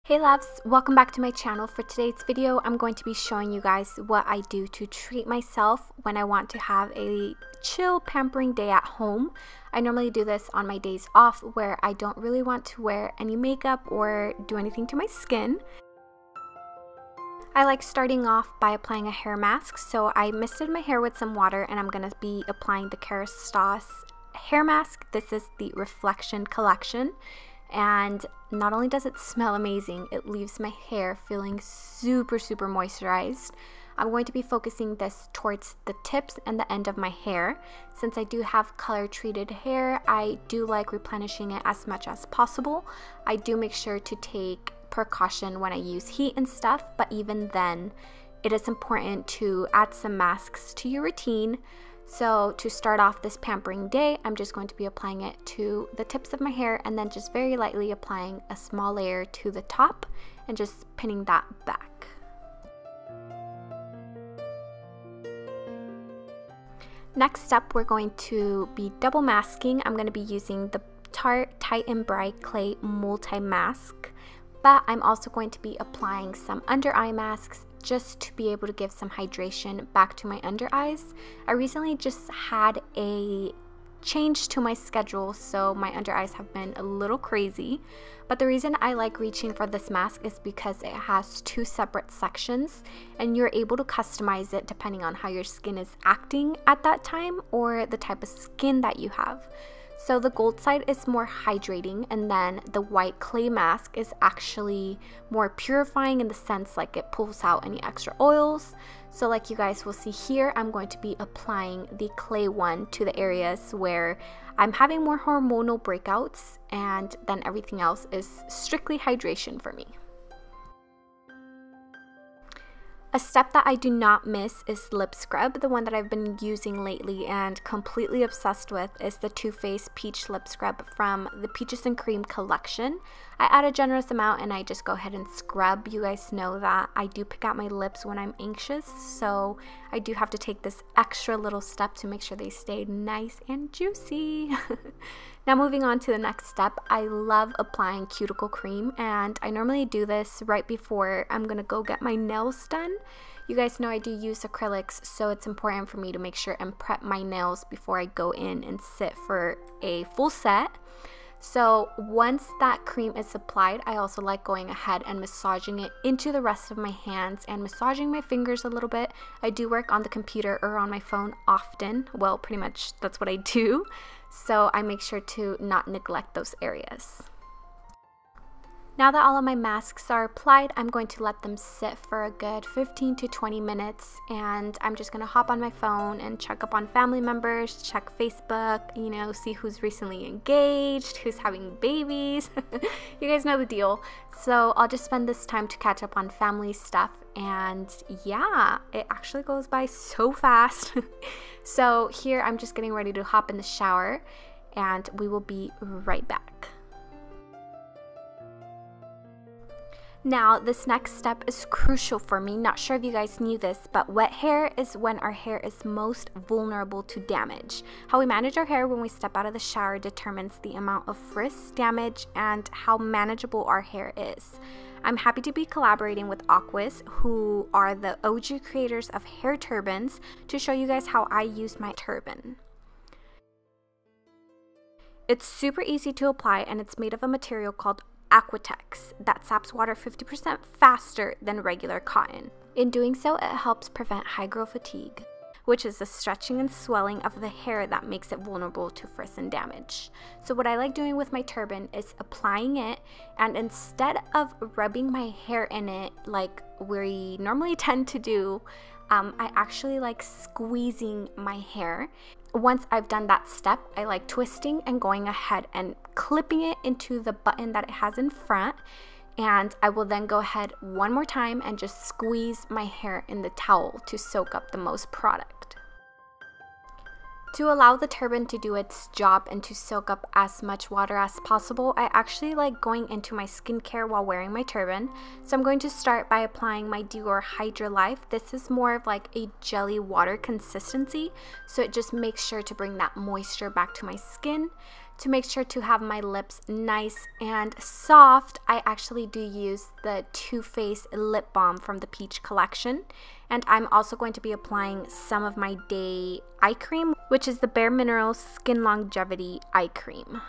Hey loves, welcome back to my channel. For today's video, I'm going to be showing you guys what I do to treat myself when I want to have a chill pampering day at home. I normally do this on my days off where I don't really want to wear any makeup or do anything to my skin. I like starting off by applying a hair mask, so I misted my hair with some water and I'm going to be applying the Kerastase hair mask. This is the Reflection Collection. And not only does it smell amazing, it leaves my hair feeling super moisturized. I'm going to be focusing this towards the tips and the end of my hair. Since I do have color treated hair, I do like replenishing it as much as possible. I do make sure to take precaution when I use heat and stuff, but even then it is important to add some masks to your routine. So to start off this pampering day, I'm just going to be applying it to the tips of my hair and then just very lightly applying a small layer to the top and just pinning that back. Next up, we're going to be double masking. I'm going to be using the Tarte Tight and Bright Clay Multi-Mask, but I'm also going to be applying some under eye masks just to be able to give some hydration back to my under eyes. I recently just had a change to my schedule, so my under eyes have been a little crazy. But the reason I like reaching for this mask is because it has two separate sections and you're able to customize it depending on how your skin is acting at that time or the type of skin that you have. So the gold side is more hydrating, and then the white clay mask is actually more purifying in the sense like it pulls out any extra oils. So like you guys will see here, I'm going to be applying the clay one to the areas where I'm having more hormonal breakouts, and then everything else is strictly hydration for me. A step that I do not miss is lip scrub. The one that I've been using lately and completely obsessed with is the Too Faced Peach Lip Scrub from the Peaches and Cream collection. I add a generous amount and I just go ahead and scrub. You guys know that I do pick out my lips when I'm anxious, so I do have to take this extra little step to make sure they stay nice and juicy. Now moving on to the next step, I love applying cuticle cream, and I normally do this right before I'm gonna go get my nails done. You guys know I do use acrylics, so it's important for me to make sure and prep my nails before I go in and sit for a full set. So once that cream is applied, I also like going ahead and massaging it into the rest of my hands and massaging my fingers a little bit. I do work on the computer or on my phone often. Well, pretty much that's what I do. So I make sure to not neglect those areas. Now that all of my masks are applied, I'm going to let them sit for a good 15 to 20 minutes, and I'm just going to hop on my phone and check up on family members, check Facebook, you know, see who's recently engaged, who's having babies. You guys know the deal. So I'll just spend this time to catch up on family stuff, and yeah, it actually goes by so fast. So here I'm just getting ready to hop in the shower, and we will be right back. Now, this next step is crucial for me. Not sure if you guys knew this, but wet hair is when our hair is most vulnerable to damage. How we manage our hair when we step out of the shower determines the amount of frizz, damage, and how manageable our hair is. I'm happy to be collaborating with AQUIS, who are the OG creators of hair turbans, to show you guys how I use my turban. It's super easy to apply, and it's made of a material called Aquatex that saps water 50% faster than regular cotton. In doing so, it helps prevent high growth fatigue, which is the stretching and swelling of the hair that makes it vulnerable to frizz and damage. So what I like doing with my turban is applying it, and instead of rubbing my hair in it like we normally tend to do, I actually like squeezing my hair. Once I've done that step, I like twisting and going ahead and clipping it into the button that it has in front, and I will then go ahead one more time and just squeeze my hair in the towel to soak up the most product. To allow the turban to do its job and to soak up as much water as possible, I actually like going into my skincare while wearing my turban. So I'm going to start by applying my Dior Hydra Life. This is more of like a jelly water consistency, so it just makes sure to bring that moisture back to my skin. To make sure to have my lips nice and soft, I actually do use the Too Faced lip balm from the Peach collection. And I'm also going to be applying some of my day eye cream, which is the Bare Minerals Skin Longevity Eye Cream.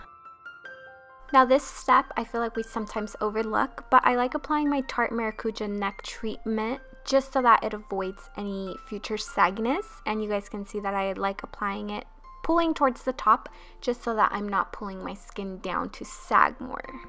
Now this step I feel like we sometimes overlook, but I like applying my Tarte Maracuja neck treatment just so that it avoids any future sagginess. And you guys can see that I like applying it pulling towards the top just so that I'm not pulling my skin down to sag more.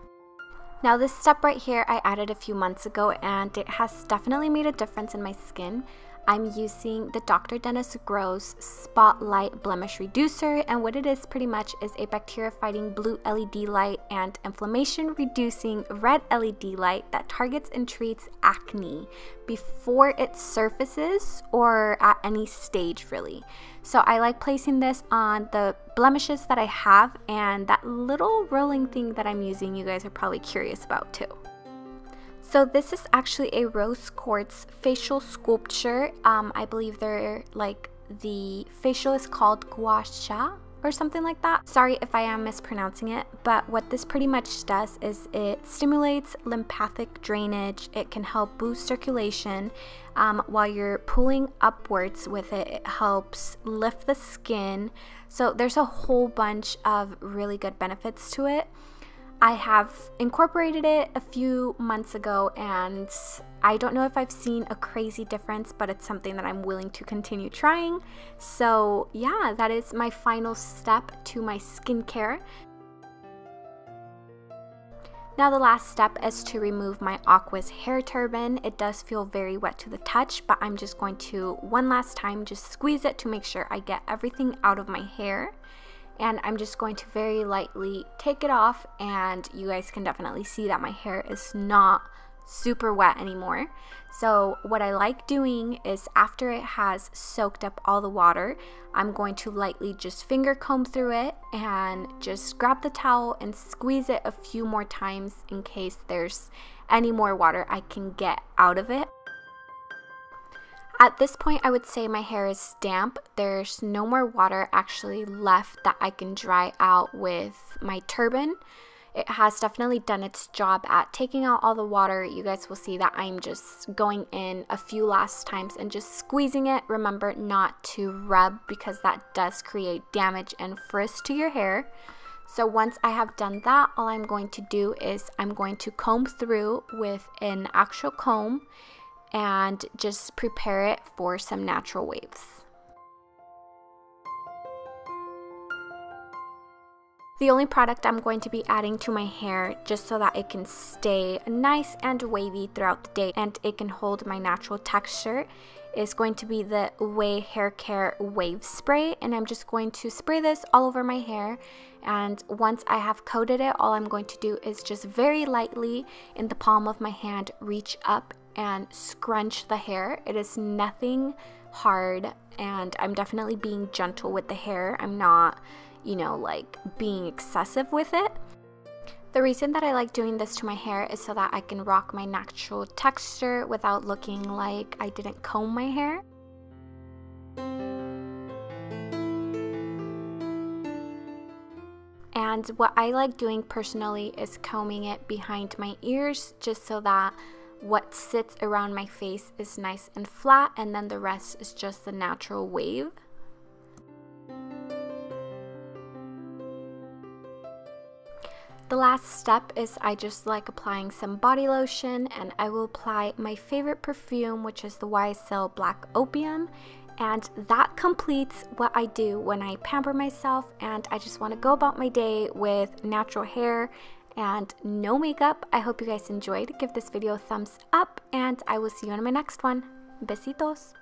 Now this step right here I added a few months ago and it has definitely made a difference in my skin. I'm using the Dr. Dennis Gross Spotlight Blemish Reducer, and what it is pretty much is a bacteria fighting blue LED light and inflammation reducing red LED light that targets and treats acne before it surfaces or at any stage really. So I like placing this on the blemishes that I have, and that little rolling thing that I'm using you guys are probably curious about too. So this is actually a rose quartz facial sculpture. I believe they're like, the facial is called gua sha or something like that. Sorry if I am mispronouncing it, but what this pretty much does is it stimulates lymphatic drainage. It can help boost circulation. While you're pulling upwards with it, it helps lift the skin. So there's a whole bunch of really good benefits to it. I have incorporated it a few months ago and I don't know if I've seen a crazy difference, but it's something that I'm willing to continue trying. So yeah, that is my final step to my skincare. Now the last step is to remove my AQUIS hair turban. It does feel very wet to the touch, but I'm just going to one last time just squeeze it to make sure I get everything out of my hair. And I'm just going to very lightly take it off, and you guys can definitely see that my hair is not super wet anymore. So what I like doing is after it has soaked up all the water, I'm going to lightly just finger comb through it and just grab the towel and squeeze it a few more times in case there's any more water I can get out of it. At this point, I would say my hair is damp. There's no more water actually left that I can dry out with my turban. It has definitely done its job at taking out all the water. You guys will see that I'm just going in a few last times and just squeezing it. Remember not to rub because that does create damage and frizz to your hair. So once I have done that, all I'm going to do is I'm going to comb through with an actual comb and just prepare it for some natural waves. The only product I'm going to be adding to my hair just so that it can stay nice and wavy throughout the day and it can hold my natural texture is going to be the Way Hair Care Wave Spray, and I'm just going to spray this all over my hair. And once I have coated it, all I'm going to do is just very lightly in the palm of my hand reach up and scrunch the hair. It is nothing hard, and I'm definitely being gentle with the hair. I'm not, you know, like being excessive with it. The reason that I like doing this to my hair is so that I can rock my natural texture without looking like I didn't comb my hair. And what I like doing personally is combing it behind my ears just so that what sits around my face is nice and flat, and then the rest is just the natural wave. The last step is I just like applying some body lotion, and I will apply my favorite perfume, which is the YSL Black Opium. And that completes what I do when I pamper myself and I just want to go about my day with natural hair and no makeup. I hope you guys enjoyed. Give this video a thumbs up and I will see you in my next one. Besitos.